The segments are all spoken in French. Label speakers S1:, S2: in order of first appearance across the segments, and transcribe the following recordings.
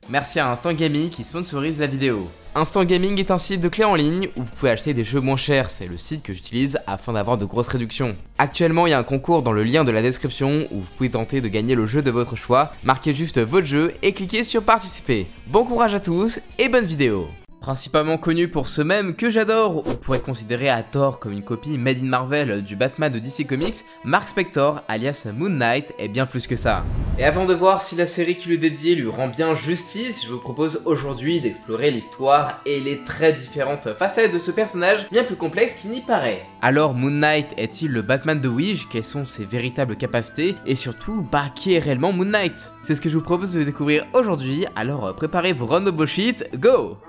S1: Merci à Instant Gaming qui sponsorise la vidéo. Instant Gaming est un site de clés en ligne où vous pouvez acheter des jeux moins chers, c'est le site que j'utilise afin d'avoir de grosses réductions. Actuellement il y a un concours dans le lien de la description où vous pouvez tenter de gagner le jeu de votre choix, marquez juste votre jeu et cliquez sur participer. Bon courage à tous et bonne vidéo. Principalement connu pour ce même que j'adore, ou pourrait considérer à tort comme une copie made in Marvel du Batman de DC Comics, Mark Spector alias Moon Knight est bien plus que ça. Et avant de voir si la série qui lui est dédiée lui rend bien justice, je vous propose aujourd'hui d'explorer l'histoire et les très différentes facettes de ce personnage bien plus complexe qu'il n'y paraît. Alors Moon Knight est-il le Batman de Ouija? Quelles sont ses véritables capacités? Et surtout, qui est réellement Moon Knight? C'est ce que je vous propose de découvrir aujourd'hui, alors préparez vos rounds of bullshit, go!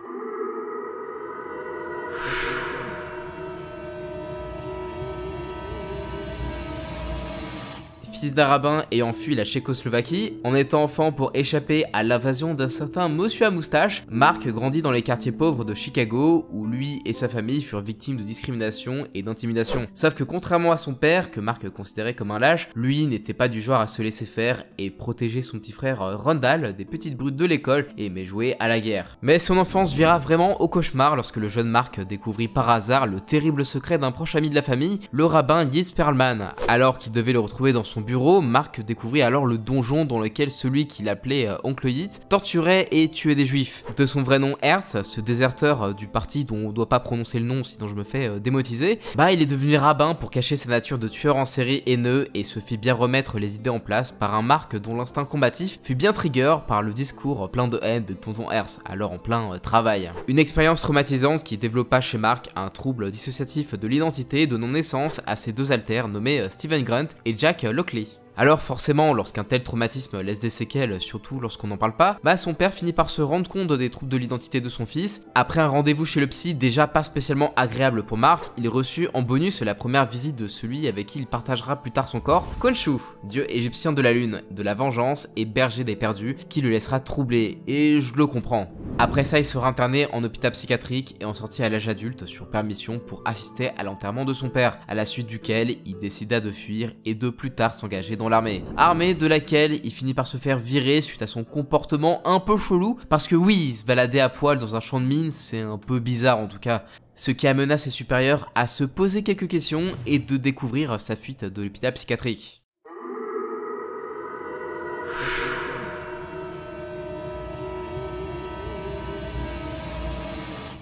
S1: Fils d'un rabbin ayant fui la Tchécoslovaquie, en étant enfant pour échapper à l'invasion d'un certain monsieur à moustache, Mark grandit dans les quartiers pauvres de Chicago où lui et sa famille furent victimes de discrimination et d'intimidation. Sauf que contrairement à son père, que Mark considérait comme un lâche, lui n'était pas du genre à se laisser faire et protéger son petit frère Randall des petites brutes de l'école et aimait jouer à la guerre. Mais son enfance vira vraiment au cauchemar lorsque le jeune Mark découvrit par hasard le terrible secret d'un proche ami de la famille, le rabbin Yitz Perlman. Alors qu'il devait le retrouver dans son bureau, Mark découvrit alors le donjon dans lequel celui qu'il appelait Oncle Yitz torturait et tuait des juifs. De son vrai nom Hertz, ce déserteur du parti dont on doit pas prononcer le nom sinon je me fais démotiser, il est devenu rabbin pour cacher sa nature de tueur en série haineux et se fit bien remettre les idées en place par un Mark dont l'instinct combatif fut bien trigger par le discours plein de haine de tonton Hertz, alors en plein travail. Une expérience traumatisante qui développa chez Mark un trouble dissociatif de l'identité donnant naissance à ses deux alters nommés Steven Grunt et Jack Lockley. Alors forcément, lorsqu'un tel traumatisme laisse des séquelles, surtout lorsqu'on n'en parle pas, son père finit par se rendre compte des troubles de l'identité de son fils. Après un rendez-vous chez le psy déjà pas spécialement agréable pour Mark, il reçut en bonus la première visite de celui avec qui il partagera plus tard son corps, Khonshu, dieu égyptien de la lune, de la vengeance et berger des perdus, qui le laissera troubler, et je le comprends. Après ça, il sera interné en hôpital psychiatrique et en sorti à l'âge adulte sur permission pour assister à l'enterrement de son père, à la suite duquel il décida de fuir et de plus tard s'engager dans l'armée. Armée de laquelle il finit par se faire virer suite à son comportement un peu chelou, parce que oui, se balader à poil dans un champ de mine, c'est un peu bizarre en tout cas. Ce qui amena ses supérieurs à se poser quelques questions et de découvrir sa fuite de l'hôpital psychiatrique.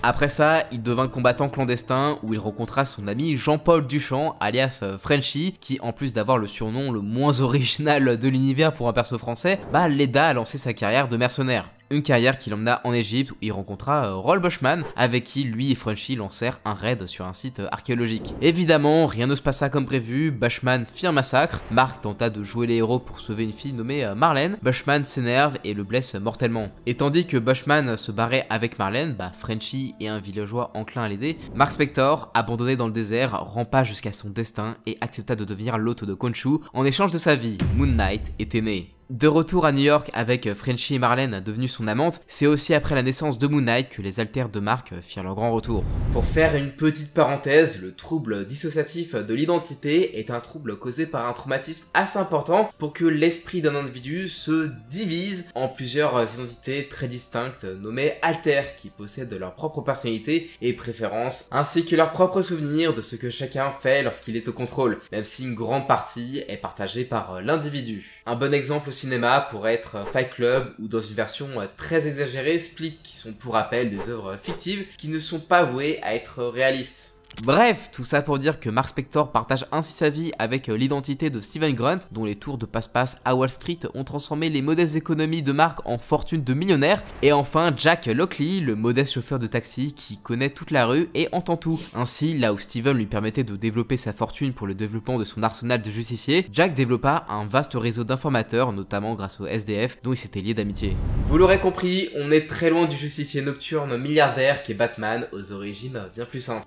S1: Après ça, il devint combattant clandestin où il rencontra son ami Jean-Paul Duchamp, alias Frenchy, qui en plus d'avoir le surnom le moins original de l'univers pour un perso français, l'aida à lancer sa carrière de mercenaire. Une carrière qui l'emmena en Égypte où il rencontra Roll Bushman, avec qui lui et Frenchy lancèrent un raid sur un site archéologique. Évidemment, rien ne se passa comme prévu, Bushman fit un massacre, Mark tenta de jouer les héros pour sauver une fille nommée Marlène, Bushman s'énerve et le blesse mortellement. Et tandis que Bushman se barrait avec Marlène, Frenchy et un villageois enclin à l'aider, Mark Spector, abandonné dans le désert, rampa jusqu'à son destin et accepta de devenir l'hôte de Khonshu en échange de sa vie. Moon Knight était né. De retour à New York avec Frenchy et Marlène devenue son amante, c'est aussi après la naissance de Moon Knight que les alters de Mark firent leur grand retour. Pour faire une petite parenthèse, le trouble dissociatif de l'identité est un trouble causé par un traumatisme assez important pour que l'esprit d'un individu se divise en plusieurs identités très distinctes nommées alters qui possèdent leur propre personnalité et préférences ainsi que leurs propres souvenirs de ce que chacun fait lorsqu'il est au contrôle, même si une grande partie est partagée par l'individu. Un bon exemple au cinéma pourrait être Fight Club ou dans une version très exagérée Split, qui sont pour rappel des œuvres fictives qui ne sont pas vouées à être réalistes. Bref, tout ça pour dire que Mark Spector partage ainsi sa vie avec l'identité de Steven Grunt, dont les tours de passe-passe à Wall Street ont transformé les modestes économies de Mark en fortune de millionnaire, et enfin Jack Lockley, le modeste chauffeur de taxi qui connaît toute la rue et entend tout. Ainsi, là où Steven lui permettait de développer sa fortune pour le développement de son arsenal de justiciers, Jack développa un vaste réseau d'informateurs, notamment grâce au SDF, dont il s'était lié d'amitié. Vous l'aurez compris, on est très loin du justicier nocturne milliardaire qu'est Batman, aux origines bien plus simples.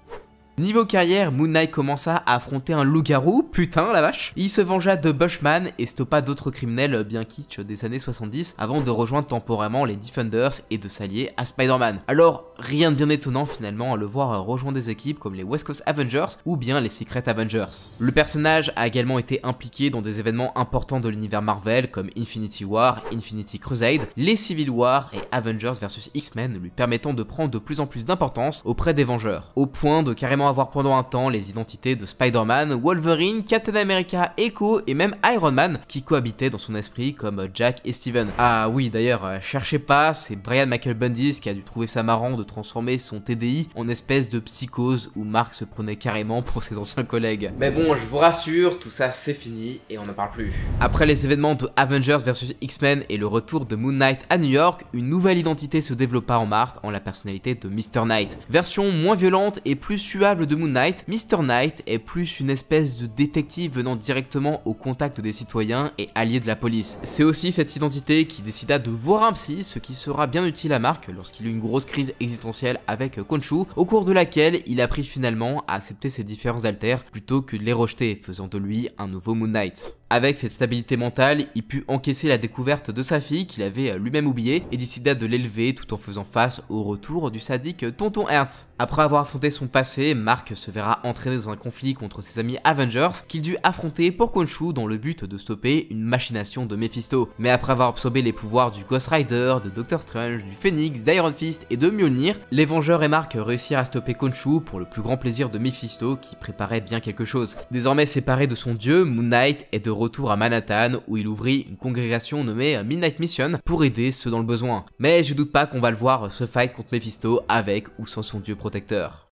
S1: Niveau carrière, Moon Knight commença à affronter un loup-garou, putain la vache. Il se vengea de Bushman et stoppa d'autres criminels bien kitsch des années 70 avant de rejoindre temporairement les Defenders et de s'allier à Spider-Man. Alors rien de bien étonnant finalement à le voir rejoindre des équipes comme les West Coast Avengers ou bien les Secret Avengers. Le personnage a également été impliqué dans des événements importants de l'univers Marvel comme Infinity War, Infinity Crusade, les Civil War et Avengers vs X-Men, lui permettant de prendre de plus en plus d'importance auprès des Vengeurs, au point de carrément avoir pendant un temps les identités de Spider-Man, Wolverine, Captain America, Echo et même Iron Man qui cohabitaient dans son esprit comme Jack et Steven. Ah oui d'ailleurs, cherchez pas, c'est Brian Michael Bendis qui a dû trouver ça marrant de transformer son TDI en espèce de psychose où Mark se prenait carrément pour ses anciens collègues. Mais bon, je vous rassure, tout ça c'est fini et on n'en parle plus. Après les événements de Avengers vs X-Men et le retour de Moon Knight à New York, une nouvelle identité se développa en Mark en la personnalité de Mr. Knight. Version moins violente et plus suave de Moon Knight, Mr. Knight est plus une espèce de détective venant directement au contact des citoyens et alliés de la police. C'est aussi cette identité qui décida de voir un psy, ce qui sera bien utile à Mark lorsqu'il eut une grosse crise existentielle avec Khonshu, au cours de laquelle il apprit finalement à accepter ses différents alters plutôt que de les rejeter, faisant de lui un nouveau Moon Knight. Avec cette stabilité mentale, il put encaisser la découverte de sa fille qu'il avait lui-même oubliée et décida de l'élever tout en faisant face au retour du sadique Tonton Ernst. Après avoir affronté son passé, Mark se verra entraîné dans un conflit contre ses amis Avengers qu'il dut affronter pour Khonshu dans le but de stopper une machination de Mephisto. Mais après avoir absorbé les pouvoirs du Ghost Rider, de Doctor Strange, du Phoenix, d'Iron Fist et de Mjolnir, les Vengeurs et Mark réussirent à stopper Khonshu pour le plus grand plaisir de Mephisto qui préparait bien quelque chose. Désormais séparé de son dieu, Moon Knight est de retour à Manhattan où il ouvrit une congrégation nommée Midnight Mission pour aider ceux dans le besoin. Mais je doute pas qu'on va le voir se fight contre Mephisto avec ou sans son dieu protecteur.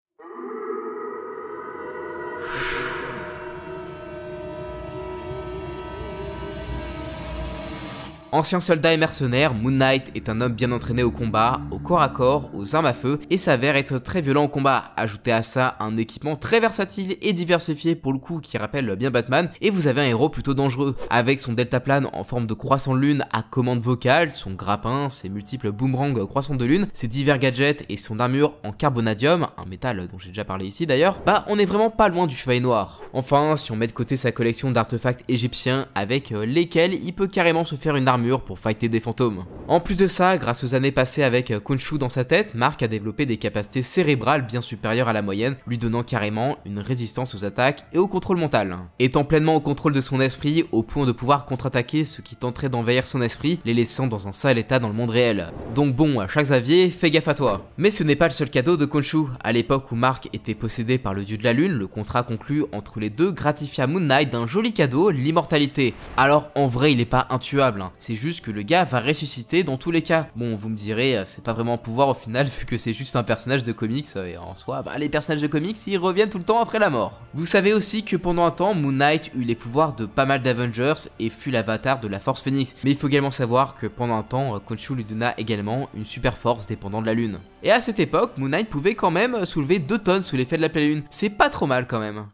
S1: Ancien soldat et mercenaire, Moon Knight est un homme bien entraîné au combat, au corps à corps, aux armes à feu, et s'avère être très violent au combat. Ajoutez à ça un équipement très versatile et diversifié pour le coup qui rappelle bien Batman, et vous avez un héros plutôt dangereux. Avec son deltaplane en forme de croissant de lune à commande vocale, son grappin, ses multiples boomerangs croissants de lune, ses divers gadgets et son armure en carbonadium, un métal dont j'ai déjà parlé ici d'ailleurs, bah on est vraiment pas loin du Chevalier Noir. Enfin, si on met de côté sa collection d'artefacts égyptiens avec lesquels il peut carrément se faire une armure pour fighter des fantômes. En plus de ça, grâce aux années passées avec Khonshu dans sa tête, Mark a développé des capacités cérébrales bien supérieures à la moyenne, lui donnant carrément une résistance aux attaques et au contrôle mental. Étant pleinement au contrôle de son esprit, au point de pouvoir contre-attaquer ceux qui tenteraient d'envahir son esprit, les laissant dans un sale état dans le monde réel. Donc bon, chaque Xavier, fais gaffe à toi. Mais ce n'est pas le seul cadeau de Khonshu. À l'époque où Mark était possédé par le dieu de la lune, le contrat conclu entre les deux gratifia Moon Knight d'un joli cadeau, l'immortalité. Alors en vrai il est pas intuable, c'est juste que le gars va ressusciter dans tous les cas. Bon, vous me direz, c'est pas vraiment un pouvoir au final vu que c'est juste un personnage de comics et en soi, bah les personnages de comics ils reviennent tout le temps après la mort. Vous savez aussi que pendant un temps, Moon Knight eut les pouvoirs de pas mal d'Avengers et fut l'avatar de la Force Phoenix. Mais il faut également savoir que pendant un temps, Khonshu lui donna également une super force dépendant de la lune. Et à cette époque, Moon Knight pouvait quand même soulever 2 tonnes sous l'effet de la pleine lune. C'est pas trop mal quand même.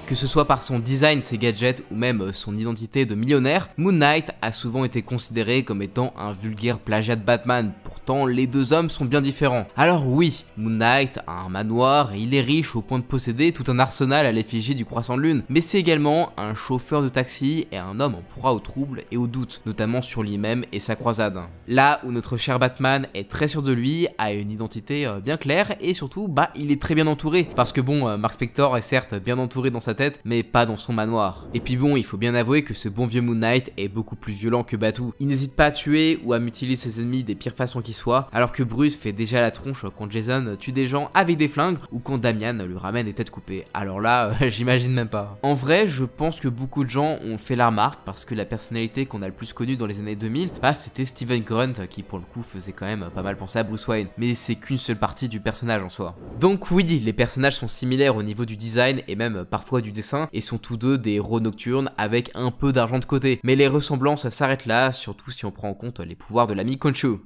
S1: Que ce soit par son design, ses gadgets ou même son identité de millionnaire, Moon Knight a souvent été considéré comme étant un vulgaire plagiat de Batman. Pourtant, les deux hommes sont bien différents. Alors oui, Moon Knight a un manoir et il est riche au point de posséder tout un arsenal à l'effigie du croissant de lune, mais c'est également un chauffeur de taxi et un homme en proie au trouble et au doute, notamment sur lui-même et sa croisade. Là où notre cher Batman est très sûr de lui, a une identité bien claire et surtout, bah il est très bien entouré, parce que bon, Mark Spector est certes bien entouré dans sa tête, mais pas dans son manoir. Et puis bon, il faut bien avouer que ce bon vieux Moon Knight est beaucoup plus violent que Batu. Il n'hésite pas à tuer ou à mutiler ses ennemis des pires façons qui soient, alors que Bruce fait déjà la tronche quand Jason tue des gens avec des flingues ou quand Damian lui ramène des têtes coupées. Alors là, j'imagine même pas. En vrai, je pense que beaucoup de gens ont fait la remarque parce que la personnalité qu'on a le plus connue dans les années 2000, bah c'était Steven Grunt qui pour le coup faisait quand même pas mal penser à Bruce Wayne, mais c'est qu'une seule partie du personnage en soi. Donc oui, les personnages sont similaires au niveau du design et même parfois du dessin, et sont tous deux des héros nocturnes avec un peu d'argent de côté. Mais les ressemblances s'arrêtent là, surtout si on prend en compte les pouvoirs de l'ami Khonshu.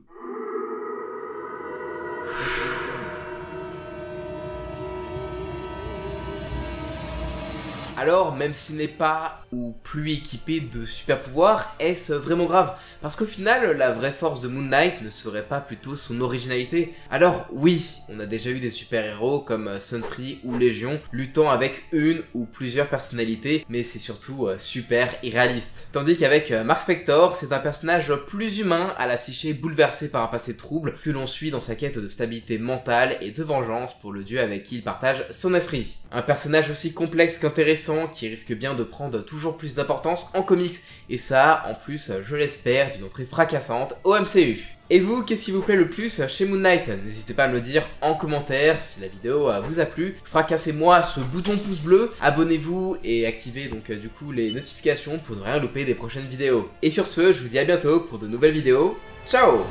S1: Alors, même s'il n'est pas ou plus équipé de super pouvoirs, est-ce vraiment grave? Parce qu'au final, la vraie force de Moon Knight ne serait pas plutôt son originalité. Alors oui, on a déjà eu des super-héros comme Sentry ou Légion, luttant avec une ou plusieurs personnalités, mais c'est surtout super irréaliste. Tandis qu'avec Mark Spector, c'est un personnage plus humain, à la psyché bouleversée par un passé trouble, que l'on suit dans sa quête de stabilité mentale et de vengeance pour le dieu avec qui il partage son esprit. Un personnage aussi complexe qu'intéressant, qui risque bien de prendre toujours plus d'importance en comics, et ça, en plus, je l'espère, d'une entrée fracassante au MCU. Et vous, qu'est-ce qui vous plaît le plus chez Moon Knight? N'hésitez pas à me le dire en commentaire si la vidéo vous a plu. Fracassez-moi ce bouton pouce bleu, abonnez-vous et activez donc du coup les notifications pour ne rien louper des prochaines vidéos. Et sur ce, je vous dis à bientôt pour de nouvelles vidéos. Ciao!